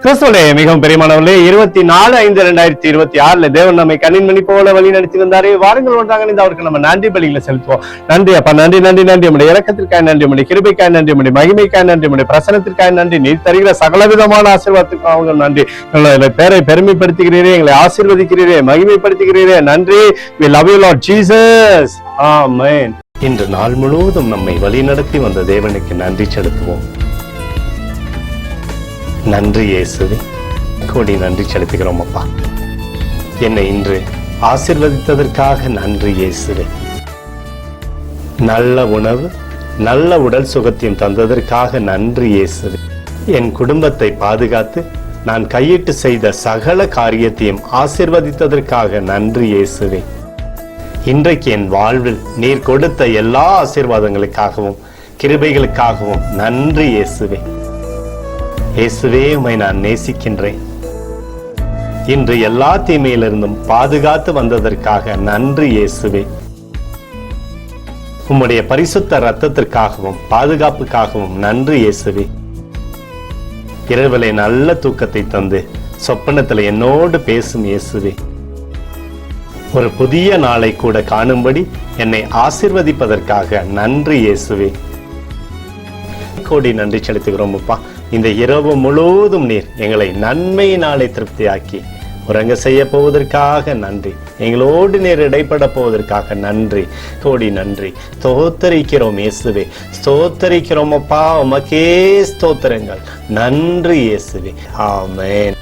கிறிஸ்துவிலே மிகவும் பெரியமானவர்களே, 24/5/2026 தேவன் நம்மை கண்ணின்மணி போல வழி நடத்தி வந்தாரே. வாருங்கள் ஒன்றாக இந்த அவருக்கு நம்ம நன்றி பலிகளை செலுத்துவோம். நன்றி அப்பா, நன்றி நன்றி நன்றி. நம்முடைய இரக்கத்திற்காக நன்றி, நம்முடைய கிருபைக்காய் நன்றி, நம்முடைய மகிமைக்காய் நன்றி, நம்முடைய பிரசனத்திற்காக நன்றி. நீர் தருகிற சகலவிதமான ஆசீர்வாதத்துக்காக நன்றி. எங்களை பேரை பெருமைப்படுத்துகிறீரே, எங்களை ஆசீர்வதிக்கிறீரே, மகிமைப்படுத்துகிறீரே. நன்றி. We love you Lord Jesus. Amen. இன்று நாள் முழுவதும் நம்மை வழி நடத்தி வந்த தேவனுக்கு நன்றி செலுத்துவோம். நன்றி இயேசுவே, கோடி நன்றி செலுத்துகிறோம் அப்பா. என்னை இன்று ஆசீர்வதித்ததற்காக நன்றி இயேசுவே. நல்ல உணவு, நல்ல உடல் சுகத்தையும் தந்ததற்காக நன்றி இயேசுவே. என் குடும்பத்தை பாதுகாத்து நான் கையிட்டு செய்த சகல காரியத்தையும் ஆசீர்வதித்ததற்காக நன்றி இயேசுவே. இன்றைக்கு என் வாழ்வில் நீர் கொடுத்த எல்லா ஆசீர்வாதங்களுக்காகவும் கிருபைகளுக்காகவும் நன்றி இயேசுவே. இயேசுவே, உம்மை நான் நேசிக்கின்றேன். இன்று எல்லா தீமையிலிருந்தும் பாதுகாத்து வந்ததற்காக நன்றி இயேசுவே. உம்முடைய பரிசுத்த இரத்தத்திற்காகவும் பாதுகாப்புக்காகவும் நன்றி இயேசுவே. இரவிலே நல்ல தூக்கத்தை தந்து சொப்பனத்தில் என்னோடு பேசும் இயேசுவே. ஒரு புதிய நாளை கூட காணும்படி என்னை ஆசீர்வதிப்பதற்காக நன்றி இயேசுவே. கோடி நன்றி செலுத்துகிறோம் அப்பா. இந்த இரவு முழுவதும் நீர் எங்களை நன்மையினாலே திருப்தியாக்கி உறங்க செய்ய போவதற்காக நன்றி. எங்களோடு நீர் இடைப்பட போவதற்காக நன்றி, கோடி நன்றி. ஸ்தோத்தரிக்கிறோம் இயேசுவே, ஸ்தோத்தரிக்கிறோம் அப்பா. உமக்கே ஸ்தோத்திரங்கள். நன்றி இயேசுவே. ஆமென்.